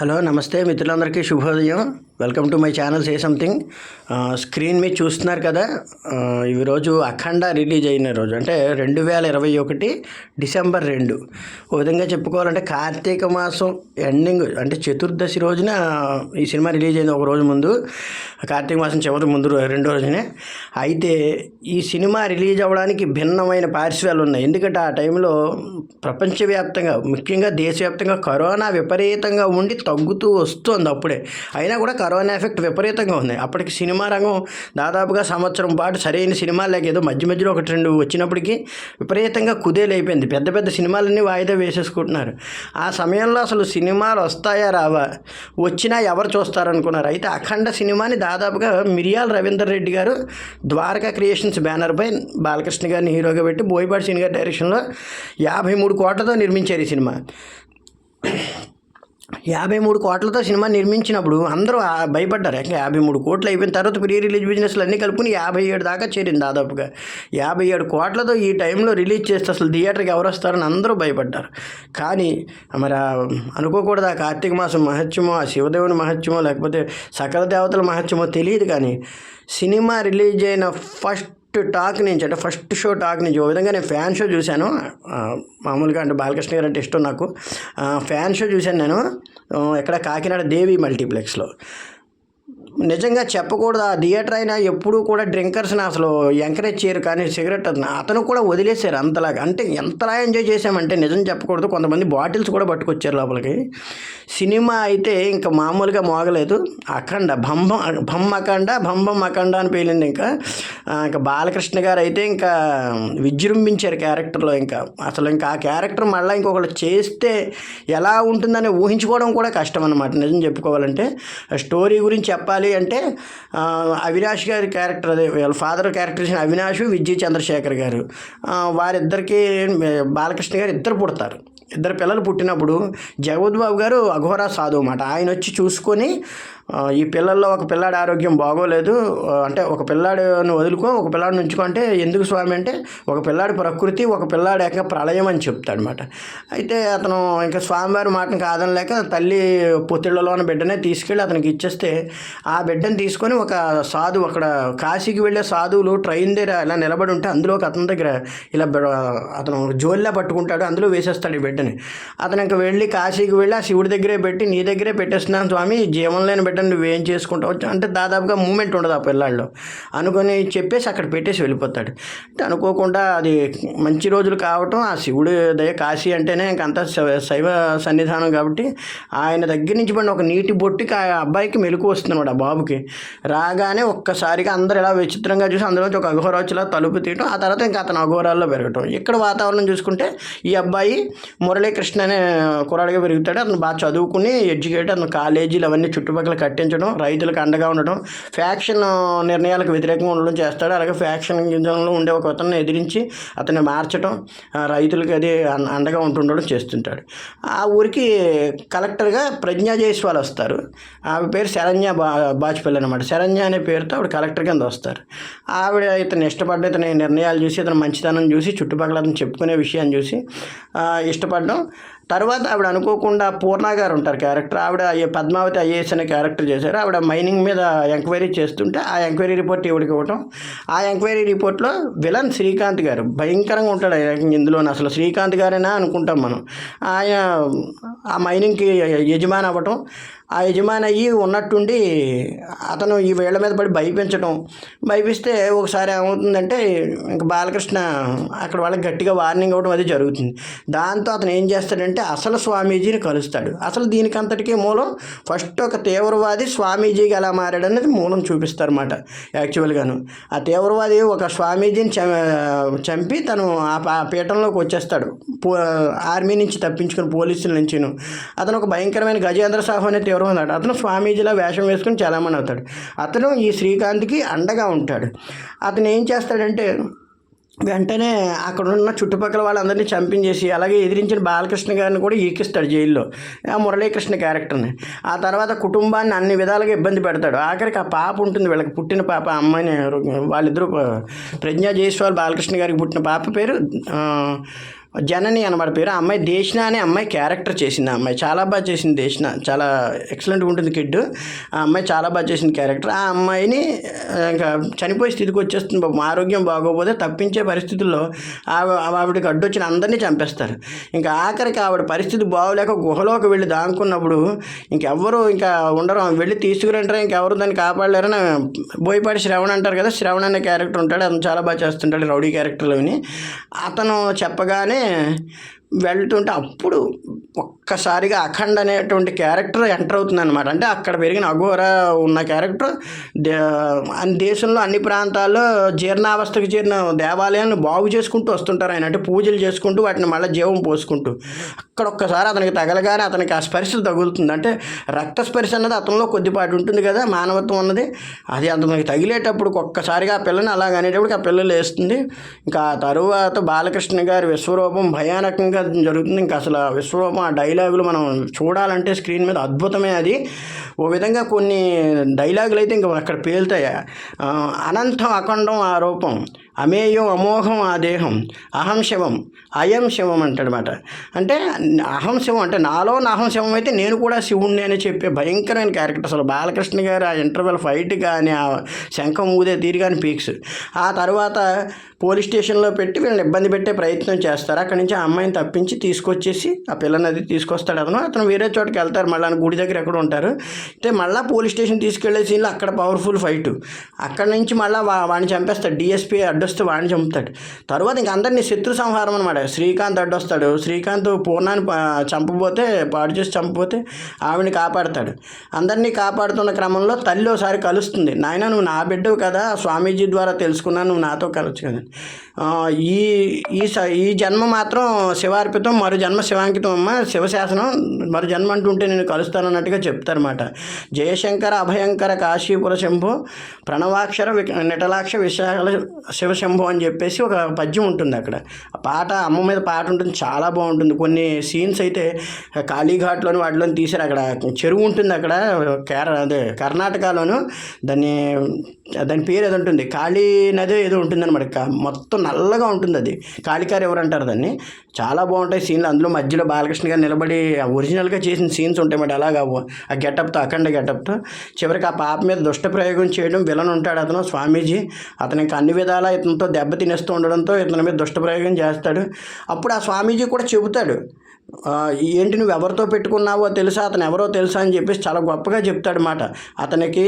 Hello నమస్తే మిత్రులందరికీ శుభోదయం. Welcome to my channel say something. Screen మీద చూస్తున్నారు కదా, ఈరోజు అఖండ రిలీజ్ అయిన రోజు అంటే 2021 డిసెంబర్ 2. ఒక విధంగా చెప్పుకోవాలంటే కార్తీక మాసం ఎండింగ్ అంటే చతుర్దశి రోజున ఈ సినిమా రిలీజ్ అయింది. ఒక రోజు ముందు, కార్తీక మాసం చివరి ముందు రెండో రోజునే. అయితే ఈ సినిమా రిలీజ్ అవ్వడానికి భిన్నమైన పార్శ్వాలు ఉన్నాయి. ఎందుకంటే ఆ టైంలో ప్రపంచవ్యాప్తంగా, ముఖ్యంగా దేశవ్యాప్తంగా కరోనా విపరీతంగా ఉండి తగ్గుతూ వస్తుంది. అప్పుడే అయినా కూడా కరోనా ఎఫెక్ట్ విపరీతంగా ఉంది. అప్పటికి సినిమా రంగం దాదాపుగా సంవత్సరం పాటు సరైన సినిమాలు లేక ఏదో మధ్య మధ్యలో ఒకటి రెండు వచ్చినప్పటికీ విపరీతంగా కుదేలైపోయింది. పెద్ద పెద్ద సినిమాలన్నీ వాయిదా వేసేసుకుంటున్నారు. ఆ సమయంలో అసలు సినిమాలు వస్తాయా రావా, వచ్చినా ఎవరు చూస్తారనుకున్నారు. అయితే అఖండ సినిమాని దాదాపుగా మిరియాల రవీందర్ రెడ్డి గారు ద్వారకా క్రియేషన్స్ బ్యానర్పై బాలకృష్ణ గారిని హీరోగా పెట్టి బోయపాటి సీని గారి డైరెక్షన్లో 53 కోట్లతో నిర్మించారు ఈ సినిమా. 53 కోట్లతో సినిమా నిర్మించినప్పుడు అందరూ భయపడ్డారు. 53 కోట్లు అయిపోయిన తర్వాత ప్రీ రిలీజ్ బిజినెస్లు అన్నీ కలుపుకుని 57 దాకా చేరింది. దాదాపుగా 57 కోట్లతో ఈ టైంలో రిలీజ్ చేస్తే అసలు థియేటర్కి ఎవరు వస్తారని అందరూ భయపడ్డారు. కానీ మరి అనుకోకూడదు, ఆ కార్తీక మాసం మహత్యమో, ఆ శివదేవుని మహత్యమో, లేకపోతే సకల దేవతల మహత్యమో తెలియదు. కానీ సినిమా రిలీజ్ అయిన ఫస్ట్ షో టాక్ నుంచి ఓ విధంగా నేను ఫ్యాన్ షో చూశాను. మామూలుగా అంటే బాలకృష్ణ గారు అంటే ఇష్టం నాకు. ఫ్యాన్ షో చూశాను నేను ఇక్కడ కాకినాడ దేవి మల్టీప్లెక్స్లో. నిజంగా చెప్పకూడదు, ఆ థియేటర్ అయినా ఎప్పుడూ కూడా డ్రింకర్స్ని అసలు ఎంకరేజ్ చేయరు. కానీ సిగరెట్ అతను కూడా వదిలేశారు అంతలాగా. అంటే ఎంతలా ఎంజాయ్ చేసామంటే నిజం చెప్పకూడదు, కొంతమంది బాటిల్స్ కూడా పట్టుకొచ్చారు లోపలికి. సినిమా అయితే ఇంకా మామూలుగా మోగలేదు. అఖండ భంబం అఖండ అని పేలింది. ఇంకా బాలకృష్ణ గారు అయితే ఇంకా విజృంభించారు క్యారెక్టర్లో. ఇంకా ఆ క్యారెక్టర్ మళ్ళీ ఇంకొకళ్ళు చేస్తే ఎలా ఉంటుందని ఊహించుకోవడం కూడా కష్టం అన్నమాట. నిజం చెప్పుకోవాలంటే స్టోరీ గురించి చెప్పాలి అంటే అవినాష్ గారి క్యారెక్టర్, అదే వాళ్ళ ఫాదర్ క్యారెక్టర్ చేసిన అవినాష్, విజయ్ చంద్రశేఖర్ గారు, వారిద్దరికీ బాలకృష్ణ గారు ఇద్దరు పుడతారు. ఇద్దరు పిల్లలు పుట్టినప్పుడు జగవద్బాబు గారు అఘోరా సాధు అన్నమాట. ఆయన వచ్చి చూసుకొని ఈ పిల్లల్లో ఒక పిల్లాడి ఆరోగ్యం బాగోలేదు, అంటే ఒక పిల్లాడును వదులుకో, ఒక పిల్లాడిని ఉంచుకో అంటే ఎందుకు స్వామి అంటే ఒక పిల్లాడి ప్రకృతి, ఒక పిల్లాడి యొక్క ప్రళయం అని చెప్తాడనమాట. అయితే అతను ఇంకా స్వామివారి మాటను కాదనలేక తల్లి పొత్తిళ్లలోని బిడ్డనే తీసుకెళ్ళి అతనికి ఇచ్చేస్తే ఆ బిడ్డను తీసుకొని ఒక సాధువు, అక్కడ కాశీకి వెళ్ళే సాధువులు ట్రైన్ దగ్గర ఇలా నిలబడి ఉంటే అందులోకి అతని దగ్గర ఇలా అతను జోలిలా పట్టుకుంటాడు, అందులో వేసేస్తాడు ఈ బిడ్డని. అతను ఇంకా వెళ్ళి కాశీకి వెళ్ళి ఆ శివుడి దగ్గరే పెట్టి, నీ దగ్గరే పెట్టేస్తున్నాను స్వామి, జీవం లేని బిడ్డ నువ్వేం చేసుకుంటావు అంటే దాదాపుగా మూమెంట్ ఉండదు ఆ పిల్లాళ్ళు అనుకొని చెప్పేసి అక్కడ పెట్టేసి వెళ్ళిపోతాడు. అంటే అనుకోకుండా అది మంచి రోజులు కావటం, ఆ శివుడి దయ, కాశీ అంటేనే ఇంకంతా శైవ సన్నిధానం కాబట్టి ఆయన దగ్గర నుంచి పడిన ఒక నీటి బొట్టికి ఆ అబ్బాయికి మెలకు వస్తుంది అనమాట. ఆ బాబుకి రాగానే ఒక్కసారిగా అందరు ఇలా విచిత్రంగా చూసి అందులోంచి ఒక అఘోరాచులా తలుపు తీయటం, ఆ తర్వాత ఇంకా అతను అఘోరాల్లో పెరగటం. ఇక్కడ వాతావరణం చూసుకుంటే ఈ అబ్బాయి మురళీకృష్ణ అనే కుర్రాడిగా పెరుగుతాడు. అతను బాగా చదువుకుని ఎడ్యుకేట్, అతను కాలేజీలు అవన్నీ చుట్టుపక్కల కట్టించడం, రైతులకు అండగా ఉండడం, ఫ్యాక్షన్ నిర్ణయాలకు వ్యతిరేకంగా ఉండడం చేస్తాడు. అలాగే ఫ్యాక్షన్ గింజంలో ఉండే ఒక అతన్ని ఎదిరించి అతన్ని మార్చడం, రైతులకి అది అండగా ఉంటుండడం చేస్తుంటాడు. ఆ ఊరికి కలెక్టర్గా ప్రజ్ఞా జైస్వాల్ వస్తారు. ఆవిడ పేరు శరణ్య బాజ్పేయి అనమాట. శరణ్య అనే పేరుతో ఆవిడ కలెక్టర్ కింద వస్తారు. ఆవిడ ఇతను ఇష్టపడ్డ, ఇతని నిర్ణయాలు చూసి, ఇతను మంచితనం చూసి, చుట్టుపక్కల అతను చెప్పుకునే విషయాన్ని చూసి ఇష్టపడడం. తర్వాత ఆవిడ అనుకోకుండా పూర్ణ గారు ఉంటారు క్యారెక్టర్, ఆవిడ పద్మావతి ఐఏఎస్ అనే క్యారెక్టర్ చేశారు. ఆవిడ మైనింగ్ మీద ఎంక్వైరీ చేస్తుంటే ఆ ఎంక్వైరీ రిపోర్ట్ ఇవిడికి ఇవ్వటం. ఆ ఎంక్వైరీ రిపోర్ట్లో విలన్ శ్రీకాంత్ గారు భయంకరంగా ఉంటాడు ఇందులో. అసలు శ్రీకాంత్ గారేనా అనుకుంటాం మనం. ఆయన ఆ మైనింగ్కి యజమాని అవ్వటం, ఆ యజమాని అయ్యి ఉన్నట్టుండి అతను ఈ వీళ్ళ మీద పడి భయపిస్తే ఒకసారి ఏమవుతుందంటే ఇంకా బాలకృష్ణ అక్కడ వాళ్ళకి గట్టిగా వార్నింగ్ అవ్వడం అది జరుగుతుంది. దాంతో అతను ఏం చేస్తాడంటే అసలు స్వామీజీని కలుస్తాడు. అసలు దీనికంతటికీ మూలం ఫస్ట్ ఒక తీవ్రవాది స్వామీజీగా ఎలా మారాడనేది మూలం చూపిస్తారన్నమాట. యాక్చువల్గాను ఆ తీవ్రవాది ఒక స్వామీజీని చంపి తను ఆ పీఠంలోకి వచ్చేస్తాడు, ఆర్మీ నుంచి తప్పించుకుని, పోలీసుల నుంచి. అతను ఒక భయంకరమైన గజేంద్ర సాహు అనే తీవ్రవాది. అతను స్వామీజీలా వేషం వేసుకుని చాలామంది అవుతాడు. అతను ఈ శ్రీకాంత్కి అండగా ఉంటాడు. అతను ఏం చేస్తాడంటే వెంటనే అక్కడ ఉన్న చుట్టుపక్కల వాళ్ళందరినీ చంపించేసి, అలాగే ఎదిరించిన బాలకృష్ణ గారిని కూడా ఈకిస్తాడు జైల్లో, ఆ మురళీకృష్ణ క్యారెక్టర్ని. ఆ తర్వాత కుటుంబాన్ని అన్ని విధాలుగా ఇబ్బంది పెడతాడు. ఆఖరికి ఆ పాప ఉంటుంది, వీళ్ళకి పుట్టిన పాప, అమ్మాయిని, వాళ్ళిద్దరూ ప్రజ్ఞా జైస్వాల్ బాలకృష్ణ గారికి పుట్టిన పాప పేరు జనని అనమాట పేరు. ఆ అమ్మాయి దేశన అనే అమ్మాయి క్యారెక్టర్ చేసింది. ఆ అమ్మాయి చాలా బాగా చేసింది. దేశన చాలా ఎక్సలెంట్గా ఉంటుంది కిడ్. ఆ అమ్మాయి చాలా బాగా చేసింది క్యారెక్టర్. ఆ అమ్మాయిని ఇంకా చనిపోయే స్థితికి వచ్చేస్తుంది. పాపం ఆరోగ్యం బాగోకపోతే తప్పించే పరిస్థితుల్లో ఆవిడకి అడ్డొచ్చిన అందరినీ చంపేస్తారు. ఇంకా ఆఖరికి ఆవిడ పరిస్థితి బాగోలేక గుహలోకి వెళ్ళి దాక్కున్నప్పుడు ఇంకెవ్వరు ఇంకా ఉండరు, వెళ్ళి తీసుకురంటారా, ఇంకెవరు దాన్ని కాపాడలేరని బోయపాటి శ్రవణ్ అంటారు కదా, శ్రవణ్ అనే క్యారెక్టర్ ఉంటాడు. అతను చాలా బాగా చేస్తుంటాడు రౌడీ క్యారెక్టర్లోని. అతను చెప్పగానే వెళ్తుంటే అప్పుడు ఒక్కసారిగా అఖండ్ అనేటువంటి క్యారెక్టర్ ఎంటర్ అవుతుంది అనమాట. అంటే అక్కడ పెరిగిన అఘోర ఉన్న క్యారెక్టర్ దేశంలో అన్ని ప్రాంతాల్లో జీర్ణావస్థకు చేరిన దేవాలయాలను బాగు చేసుకుంటూ వస్తుంటారు ఆయన. అంటే పూజలు చేసుకుంటూ వాటిని మళ్ళీ జీవం పోసుకుంటూ అక్కడ ఒక్కసారి అతనికి తగలగానే అతనికి ఆ స్పర్శ తగులుతుంది. అంటే రక్త స్పర్శ అన్నది అతనిలో కొద్దిపాటి ఉంటుంది కదా, మానవత్వం అన్నది. అది అతనికి తగిలేటప్పుడు ఒక్కసారిగా ఆ పిల్లని అలాగనేటప్పుడు ఆ పిల్లలు వేస్తుంది. ఇంకా ఆ తరువాత బాలకృష్ణ గారి విశ్వరూపం భయానకంగా జరుగుతుంది. ఇంకా అసలు విశ్వరూపం ఆ డైలాగులు మనం చూడాలంటే స్క్రీన్ మీద అద్భుతమే. అది ఓ విధంగా కొన్ని డైలాగులు అయితే ఇంకా అక్కడ పేలుతాయి. అనంతం అఖండం ఆ రూపం, అమేయం అమోఘం ఆ దేహం, అహం శివం అయం శివం అంటాడనమాట. అంటే అహం శివం అంటే నాలో నా అహం శివం అయితే నేను కూడా శివుణ్ణి అని చెప్పే భయంకరమైన క్యారెక్టర్. అసలు బాలకృష్ణ గారు ఆ ఇంటర్వెల్ ఫైట్ కానీ ఆ శంఖం ఊదే తీరు కానీ పీక్స్. ఆ తర్వాత పోలీస్ స్టేషన్లో పెట్టి వీళ్ళని ఇబ్బంది పెట్టే ప్రయత్నం చేస్తారు. అక్కడి నుంచి ఆ అమ్మాయిని తప్పించి తీసుకొచ్చేసి ఆ పిల్లని అది తీసుకొస్తాడు. అతను వేరే చోటుకి వెళ్తారు, మళ్ళీ గుడి దగ్గర ఎక్కడ ఉంటారు. అయితే మళ్ళీ పోలీస్ స్టేషన్ తీసుకెళ్లే సీన్లో అక్కడ పవర్ఫుల్ ఫైట్. అక్కడి నుంచి మళ్ళీ వాడిని చంపేస్తాడు. డిఎస్పీ అడ్డొస్తే వాడిని చంపుతాడు. తర్వాత ఇంక అందరినీ శత్రు సంహారం అనమాట. శ్రీకాంత్ అడ్డొస్తాడు. శ్రీకాంత్ పూర్ణాన్ని చంపబోతే పాడు చేసి చంపబోతే ఆవిడని కాపాడతాడు. అందరినీ కాపాడుతున్న క్రమంలో తల్లి ఒకసారి కలుస్తుంది. నాయన నువ్వు నా బిడ్డవు కదా, స్వామీజీ ద్వారా తెలుసుకున్నాను, నువ్వు నాతో కలవచ్చు కదా. ఈ జన్మ మాత్రం శివార్పితం, మరో జన్మ శివాంకితం అమ్మ, శివశాసనం, మరో జన్మ అంటుంటే నేను కలుస్తానన్నట్టుగా చెప్తారన్నమాట. జయశంకర అభయంకర కాశీపుర శంభో ప్రణవాక్షర నిటలాక్ష విశాల శివశంభో అని చెప్పేసి ఒక పద్యం ఉంటుంది అక్కడ. ఆ పాట అమ్మ మీద పాట ఉంటుంది, చాలా బాగుంటుంది. కొన్ని సీన్స్ అయితే కాళీఘాట్లోని వాటిలో తీసారు. అక్కడ చెరువు ఉంటుంది అక్కడ అదే కర్ణాటకలోను. దాని పేరు ఏదో ఉంటుంది, కాళీ నది ఏదో ఉంటుంది అనమాట. మొత్తం నల్లగా ఉంటుంది అది. కాళికారు ఎవరు అంటారు దాన్ని. చాలా బాగుంటాయి సీన్లు. అందులో మధ్యలో బాలకృష్ణ గారు నిలబడి ఒరిజినల్గా చేసిన సీన్స్ ఉంటాయి మాట. అలాగా ఆ గెటప్తో, అఖండ గెటప్తో చివరికి ఆ పాప మీద దుష్ట ప్రయోగం చేయడం. విలన్ ఉంటాడు అతను స్వామీజీ. అతనికి అన్ని విధాలా ఇతనితో దెబ్బ తినేస్తూ ఉండడంతో ఇతని మీద దుష్ట ప్రయోగం చేస్తాడు. అప్పుడు ఆ స్వామీజీ కూడా చెబుతాడు, ఏంటి నువ్వు ఎవరితో పెట్టుకున్నావో తెలుసా, అతను ఎవరో తెలుసా అని చెప్పేసి చాలా గొప్పగా చెప్తాడు మాట. అతనికి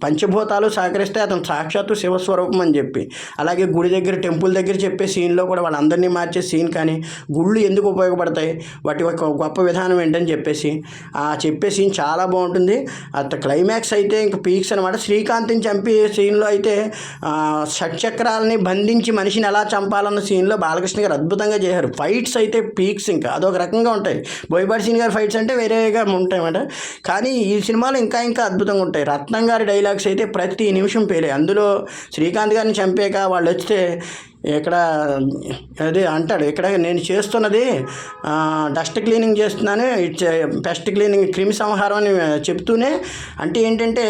పంచభూతాలు సహకరిస్తే అతను సాక్షాత్తు శివస్వరూపం అని చెప్పి. అలాగే గుడి దగ్గర, టెంపుల్ దగ్గర చెప్పే సీన్లో కూడా వాళ్ళందరినీ మార్చే సీన్ కానీ, గుళ్ళు ఎందుకు ఉపయోగపడతాయి, వాటి యొక్క గొప్ప విధానం ఏంటని చెప్పేసి ఆ చెప్పే సీన్ చాలా బాగుంటుంది. క్లైమాక్స్ అయితే ఇంక పీక్స్ అనమాట. శ్రీకాంత్ని చంపే సీన్లో అయితే షట్చక్రాలని బంధించి మనిషిని ఎలా చంపాలన్న సీన్లో బాలకృష్ణ గారు అద్భుతంగా చేశారు. ఫైట్స్ అయితే పీక్స్, ఇంకా అదొక రకంగా ఉంటాయి. బోయపాటి సీన్ గారి ఫైట్స్ అంటే వేరేగా ఉంటాయి అన్నమాట. కానీ ఈ సినిమాలో ఇంకా అద్భుతంగా ఉంటాయి. రత్నం గారి డైలాగ్స్ అయితే ప్రతి నిమిషం పేలే. అందులో శ్రీకాంత్ గారిని చంపాక వాళ్ళు వస్తే ఇక్కడ అదే అంటాడు, ఇక్కడ నేను చేస్తున్నది డస్ట్ క్లీనింగ్ చేస్తున్నాను, పెస్ట్ క్లీనింగ్, క్రిమి సంహారం అని చెప్తూనే, అంటే ఏంటంటే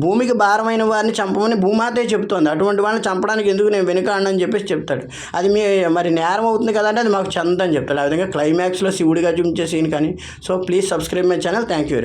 భూమికి భారమైన వారిని చంపమని భూమాతే చెప్తోంది. అటువంటి వాళ్ళని చంపడానికి ఎందుకు నేను వెనుకాడని చెప్పేసి చెప్తాడు. అది మరి నేరం అవుతుంది కదంటే అది మాకు చెందని చెప్తాడు. ఆ విధంగా క్లైమాక్స్లో శివుడిగా చూపించే సీన్ కానీ. So please subscribe my channel. Thank you.